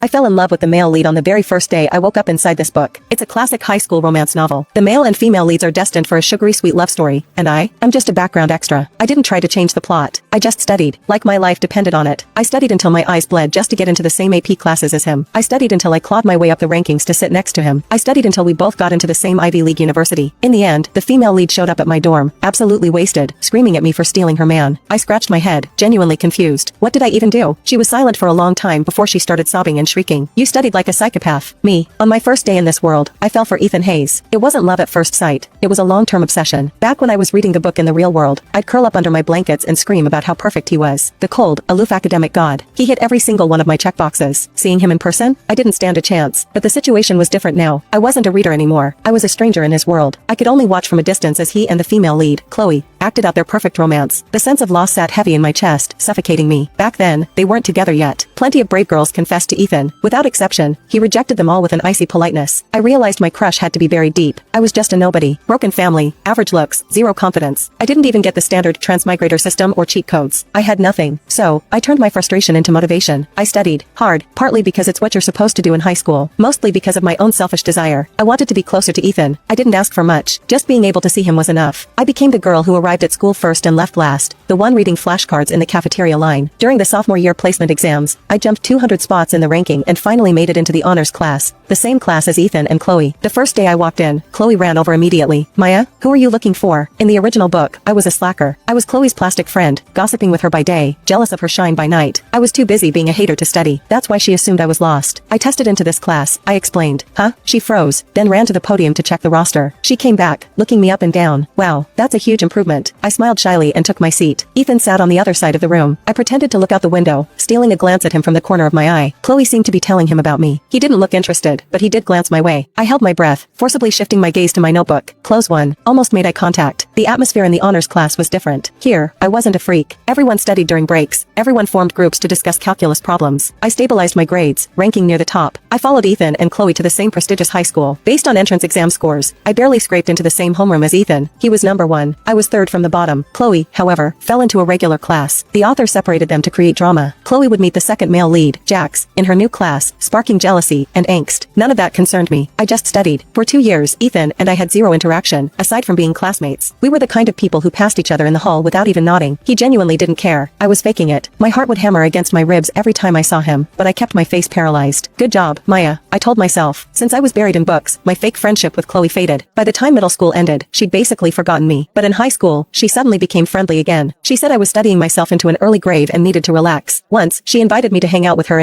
I fell in love with the male lead on the very first day I woke up inside this book. It's a classic high school romance novel. The male and female leads are destined for a sugary sweet love story, and I'm just a background extra. I didn't try to change the plot. I just studied, like my life depended on it. I studied until my eyes bled just to get into the same AP classes as him. I studied until I clawed my way up the rankings to sit next to him. I studied until we both got into the same Ivy League university. In the end, the female lead showed up at my dorm, absolutely wasted, screaming at me for stealing her man. I scratched my head, genuinely confused. What did I even do? She was silent for a long time before she started sobbing and shrieking. You studied like a psychopath. Me. On my first day in this world, I fell for Ethan Hayes. It wasn't love at first sight. It was a long-term obsession. Back when I was reading the book in the real world, I'd curl up under my blankets and scream about how perfect he was. The cold, aloof academic god. He hit every single one of my checkboxes. Seeing him in person, I didn't stand a chance. But the situation was different now. I wasn't a reader anymore. I was a stranger in his world. I could only watch from a distance as he and the female lead, Chloe, acted out their perfect romance. The sense of loss sat heavy in my chest, suffocating me. Back then, they weren't together yet. Plenty of brave girls confessed to Ethan. Without exception, he rejected them all with an icy politeness. I realized my crush had to be buried deep. I was just a nobody. Broken family, average looks, zero confidence. I didn't even get the standard transmigrator system or cheat codes. I had nothing. So, I turned my frustration into motivation. I studied hard, partly because it's what you're supposed to do in high school, mostly because of my own selfish desire. I wanted to be closer to Ethan. I didn't ask for much. Just being able to see him was enough. I became the girl who arrived at school first and left last, the one reading flashcards in the cafeteria line. During the sophomore year placement exams, I jumped 200 spots in the ranking and finally made it into the honors class, the same class as Ethan and Chloe. The first day I walked in, Chloe ran over immediately. Maya, who are you looking for? In the original book, I was a slacker. I was Chloe's plastic friend, gossiping with her by day, jealous of her shine by night. I was too busy being a hater to study. That's why she assumed I was lost. I tested into this class, I explained. Huh? She froze, then ran to the podium to check the roster. She came back, looking me up and down. Wow, that's a huge improvement. I smiled shyly and took my seat. Ethan sat on the other side of the room. I pretended to look out the window, stealing a glance at him from the corner of my eye. Chloe seemed to be telling him about me. He didn't look interested, but he did glance my way. I held my breath, forcibly shifting my gaze to my notebook. Close one. Almost made eye contact. The atmosphere in the honors class was different. Here, I wasn't a freak. Everyone studied during breaks. Everyone formed groups to discuss calculus problems. I stabilized my grades, ranking near the top. I followed Ethan and Chloe to the same prestigious high school. Based on entrance exam scores, I barely scraped into the same homeroom as Ethan. He was number one. I was third from the bottom. Chloe, however, fell into a regular class. The author separated them to create drama. Chloe would meet the second male lead, Jax, in her new class, sparking jealousy and angst. None of that concerned me. I just studied. For 2 years, Ethan and I had zero interaction, aside from being classmates. We were the kind of people who passed each other in the hall without even nodding. He genuinely didn't care. I was faking it. My heart would hammer against my ribs every time I saw him, but I kept my face paralyzed. Good job, Maya, I told myself. Since I was buried in books, my fake friendship with Chloe faded. By the time middle school ended, she'd basically forgotten me. But in high school, she suddenly became friendly again. She said I was studying myself into an early grave and needed to relax. Once, she invited me to hang out with her